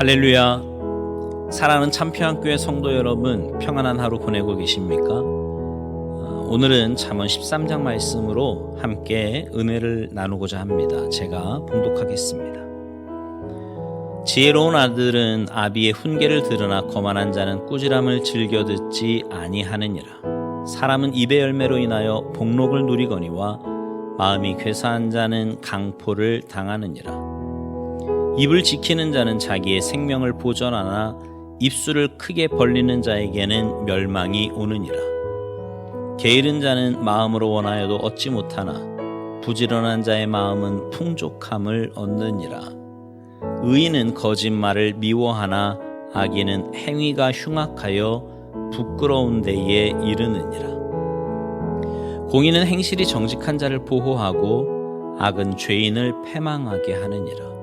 할렐루야. 사랑하는 참평안교회 성도 여러분, 평안한 하루 보내고 계십니까? 오늘은 잠언 13장 말씀으로 함께 은혜를 나누고자 합니다. 제가 봉독하겠습니다. 지혜로운 아들은 아비의 훈계를 들으나 거만한 자는 꾸지람을 즐겨 듣지 아니하느니라. 사람은 입의 열매로 인하여 복록을 누리거니와 마음이 괴사한 자는 강포를 당하느니라. 입을 지키는 자는 자기의 생명을 보전하나 입술을 크게 벌리는 자에게는 멸망이 오느니라. 게으른 자는 마음으로 원하여도 얻지 못하나 부지런한 자의 마음은 풍족함을 얻느니라. 의인은 거짓말을 미워하나 악인은 행위가 흉악하여 부끄러운 데에 이르느니라. 공의는 행실이 정직한 자를 보호하고 악은 죄인을 패망하게 하느니라.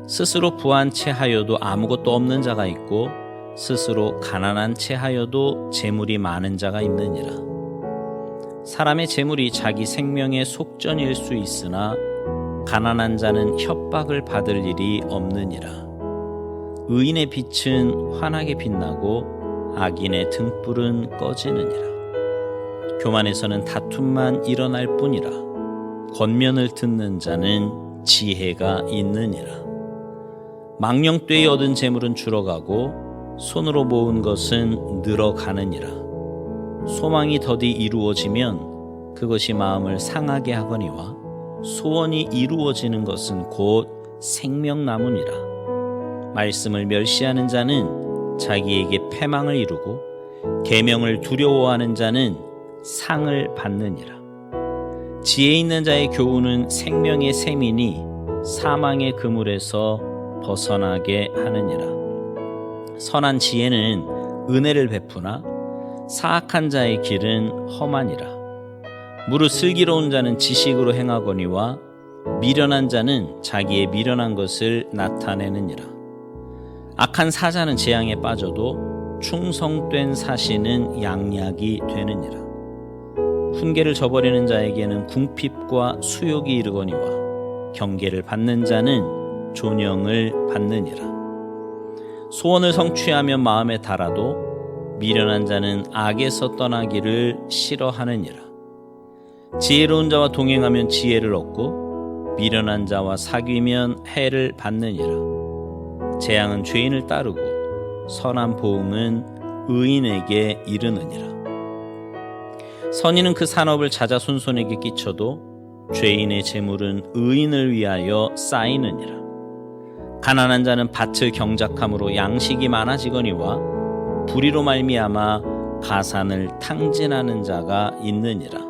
스스로 부한 채 하여도 아무것도 없는 자가 있고 스스로 가난한 채 하여도 재물이 많은 자가 있느니라. 사람의 재물이 자기 생명의 속전일 수 있으나 가난한 자는 협박을 받을 일이 없느니라. 의인의 빛은 환하게 빛나고 악인의 등불은 꺼지느니라. 교만에서는 다툼만 일어날 뿐이라. 권면을 듣는 자는 지혜가 있느니라. 망령되이 얻은 재물은 줄어가고 손으로 모은 것은 늘어가느니라. 소망이 더디 이루어지면 그것이 마음을 상하게 하거니와 소원이 이루어지는 것은 곧 생명나무니라. 말씀을 멸시하는 자는 자기에게 패망을 이루고 계명을 두려워하는 자는 상을 받느니라. 지혜 있는 자의 교훈은 생명의 샘이니 사망의 그물에서 벗어나게 하느니라. 선한 지혜는 은혜를 베푸나 사악한 자의 길은 험하니라. 무릇 슬기로운 자는 지식으로 행하거니와 미련한 자는 자기의 미련한 것을 나타내느니라. 악한 사자는 재앙에 빠져도 충성된 사시는 양약이 되느니라. 훈계를 저버리는 자에게는 궁핍과 수욕이 이르거니와 경계를 받는 자는 존영을 받느니라. 소원을 성취하면 마음에 달아도 미련한 자는 악에서 떠나기를 싫어하느니라. 지혜로운 자와 동행하면 지혜를 얻고 미련한 자와 사귀면 해를 받느니라. 재앙은 죄인을 따르고 선한 보응은 의인에게 이르느니라. 선인은 그 산업을 자자손손에게 끼쳐도 죄인의 재물은 의인을 위하여 쌓이느니라. 가난한 자는 밭을 경작함으로 양식이 많아지거니와 불의로 말미암아 가산을 탕진하는 자가 있느니라.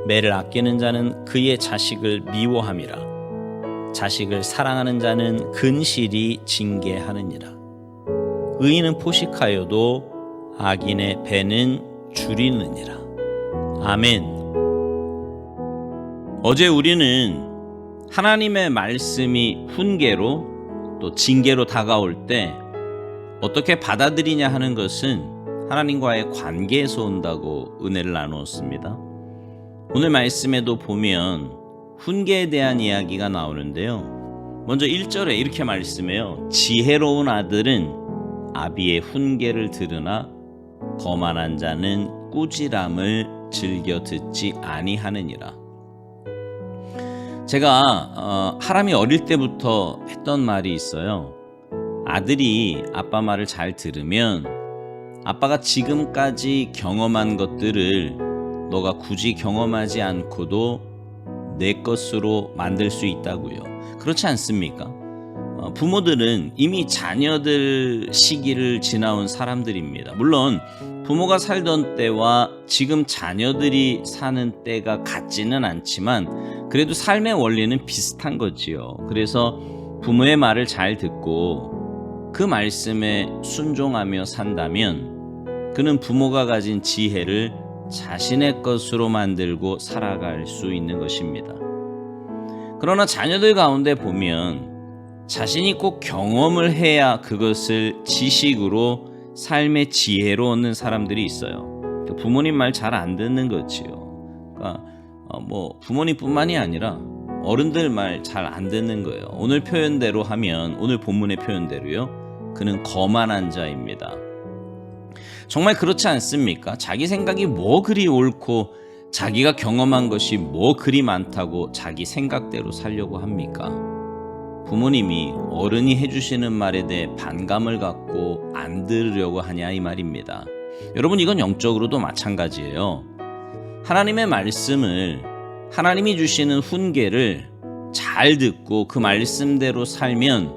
매를 아끼는 자는 그의 자식을 미워함이라. 자식을 사랑하는 자는 근실이 징계하느니라. 의인은 포식하여도 악인의 배는 줄이느니라. 아멘. 어제 우리는 하나님의 말씀이 훈계로 또 징계로 다가올 때 어떻게 받아들이냐 하는 것은 하나님과의 관계에서 온다고 은혜를 나누었습니다. 오늘 말씀에도 보면 훈계에 대한 이야기가 나오는데요. 먼저 1절에 이렇게 말씀해요. 지혜로운 아들은 아비의 훈계를 들으나 거만한 자는 꾸지람을 즐겨 듣지 아니하느니라. 제가 하람이 어릴 때부터 했던 말이 있어요. 아들이 아빠 말을 잘 들으면 아빠가 지금까지 경험한 것들을 너가 굳이 경험하지 않고도 내 것으로 만들 수 있다고요. 그렇지 않습니까? 부모들은 이미 자녀들 시기를 지나온 사람들입니다. 물론 부모가 살던 때와 지금 자녀들이 사는 때가 같지는 않지만 그래도 삶의 원리는 비슷한 거지요. 그래서 부모의 말을 잘 듣고 그 말씀에 순종하며 산다면 그는 부모가 가진 지혜를 자신의 것으로 만들고 살아갈 수 있는 것입니다. 그러나 자녀들 가운데 보면 자신이 꼭 경험을 해야 그것을 지식으로 삶의 지혜로 얻는 사람들이 있어요. 부모님 말 잘 안 듣는 거지요. 그러니까 부모님뿐만이 아니라 어른들 말 잘 안 듣는 거예요. 오늘 표현대로 하면, 오늘 본문의 표현대로요, 그는 거만한 자입니다. 정말 그렇지 않습니까? 자기 생각이 뭐 그리 옳고 자기가 경험한 것이 뭐 그리 많다고 자기 생각대로 살려고 합니까? 부모님이 어른이 해주시는 말에 대해 반감을 갖고 안 들으려고 하냐 이 말입니다. 여러분, 이건 영적으로도 마찬가지예요. 하나님의 말씀을, 하나님이 주시는 훈계를 잘 듣고 그 말씀대로 살면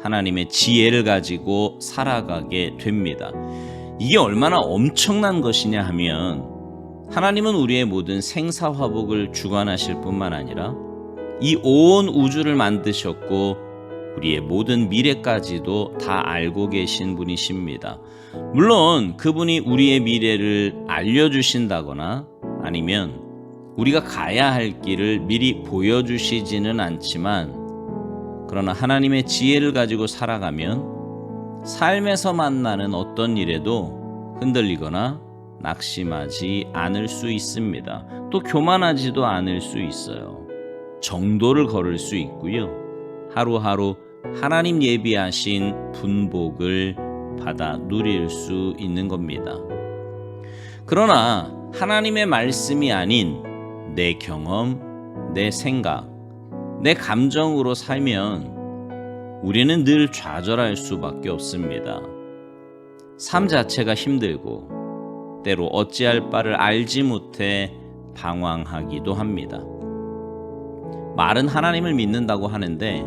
하나님의 지혜를 가지고 살아가게 됩니다. 이게 얼마나 엄청난 것이냐 하면, 하나님은 우리의 모든 생사화복을 주관하실 뿐만 아니라 이 온 우주를 만드셨고 우리의 모든 미래까지도 다 알고 계신 분이십니다. 물론 그분이 우리의 미래를 알려주신다거나 아니면 우리가 가야 할 길을 미리 보여주시지는 않지만, 그러나 하나님의 지혜를 가지고 살아가면 삶에서 만나는 어떤 일에도 흔들리거나 낙심하지 않을 수 있습니다. 또 교만하지도 않을 수 있어요. 정도를 걸을 수 있고요. 하루하루 하나님 예비하신 분복을 받아 누릴 수 있는 겁니다. 그러나 하나님의 말씀이 아닌 내 경험, 내 생각, 내 감정으로 살면 우리는 늘 좌절할 수밖에 없습니다. 삶 자체가 힘들고 때로 어찌할 바를 알지 못해 방황하기도 합니다. 말은 하나님을 믿는다고 하는데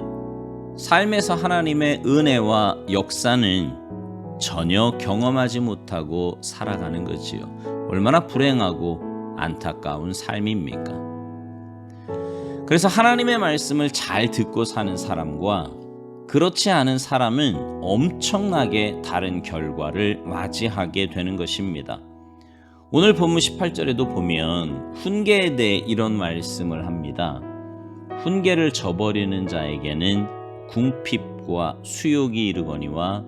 삶에서 하나님의 은혜와 역사는 전혀 경험하지 못하고 살아가는 거지요. 얼마나 불행하고 안타까운 삶입니까? 그래서 하나님의 말씀을 잘 듣고 사는 사람과 그렇지 않은 사람은 엄청나게 다른 결과를 맞이하게 되는 것입니다. 오늘 본문 18절에도 보면 훈계에 대해 이런 말씀을 합니다. 훈계를 저버리는 자에게는 궁핍과 수욕이 이르거니와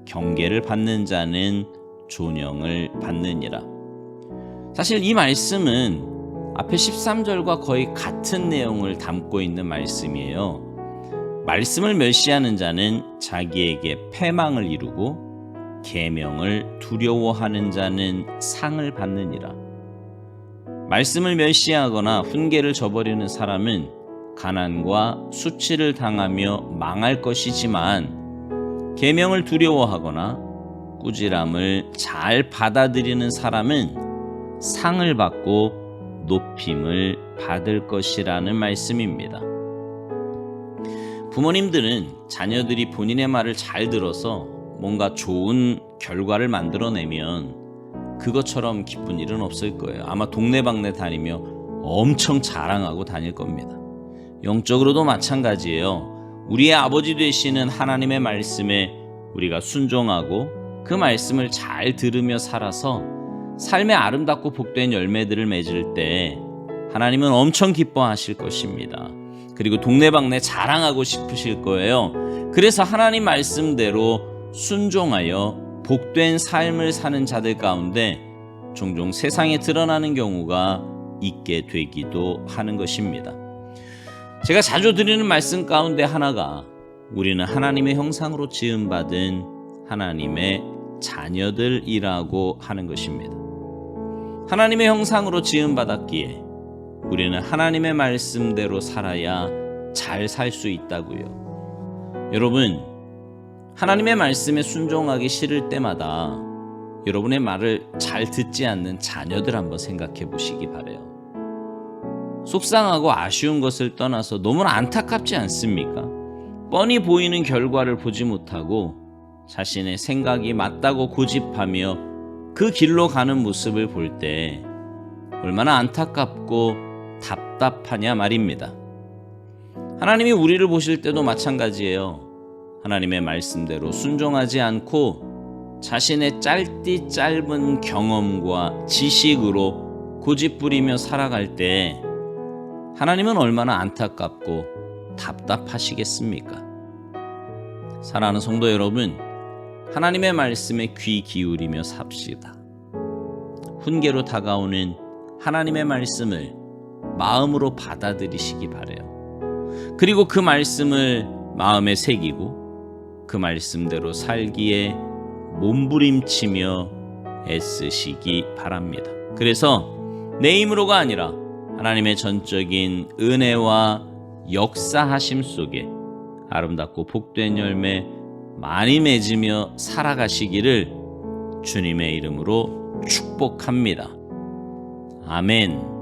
경계를 받는 자는 존영을 받느니라. 사실 이 말씀은 앞에 13절과 거의 같은 내용을 담고 있는 말씀이에요. 말씀을 멸시하는 자는 자기에게 패망을 이루고 계명을 두려워하는 자는 상을 받느니라. 말씀을 멸시하거나 훈계를 저버리는 사람은 가난과 수치를 당하며 망할 것이지만, 계명을 두려워하거나 꾸지람을 잘 받아들이는 사람은 상을 받고 높임을 받을 것이라는 말씀입니다. 부모님들은 자녀들이 본인의 말을 잘 들어서 뭔가 좋은 결과를 만들어내면 그것처럼 기쁜 일은 없을 거예요. 아마 동네방네 다니며 엄청 자랑하고 다닐 겁니다. 영적으로도 마찬가지예요. 우리의 아버지 되시는 하나님의 말씀에 우리가 순종하고 그 말씀을 잘 들으며 살아서 삶의 아름답고 복된 열매들을 맺을 때 하나님은 엄청 기뻐하실 것입니다. 그리고 동네방네 자랑하고 싶으실 거예요. 그래서 하나님 말씀대로 순종하여 복된 삶을 사는 자들 가운데 종종 세상에 드러나는 경우가 있게 되기도 하는 것입니다. 제가 자주 드리는 말씀 가운데 하나가 우리는 하나님의 형상으로 지음받은 하나님의 자녀들이라고 하는 것입니다. 하나님의 형상으로 지음받았기에 우리는 하나님의 말씀대로 살아야 잘 살 수 있다고요. 여러분, 하나님의 말씀에 순종하기 싫을 때마다 여러분의 말을 잘 듣지 않는 자녀들 한번 생각해 보시기 바라요. 속상하고 아쉬운 것을 떠나서 너무나 안타깝지 않습니까? 뻔히 보이는 결과를 보지 못하고 자신의 생각이 맞다고 고집하며 그 길로 가는 모습을 볼 때 얼마나 안타깝고 답답하냐 말입니다. 하나님이 우리를 보실 때도 마찬가지예요. 하나님의 말씀대로 순종하지 않고 자신의 짧은 경험과 지식으로 고집부리며 살아갈 때 하나님은 얼마나 안타깝고 답답하시겠습니까? 사랑하는 성도 여러분, 하나님의 말씀에 귀 기울이며 삽시다. 훈계로 다가오는 하나님의 말씀을 마음으로 받아들이시기 바라요. 그리고 그 말씀을 마음에 새기고 그 말씀대로 살기에 몸부림치며 애쓰시기 바랍니다. 그래서 내 힘으로가 아니라 하나님의 전적인 은혜와 역사하심 속에 아름답고 복된 열매 많이 맺으며 살아가시기를 주님의 이름으로 축복합니다. 아멘.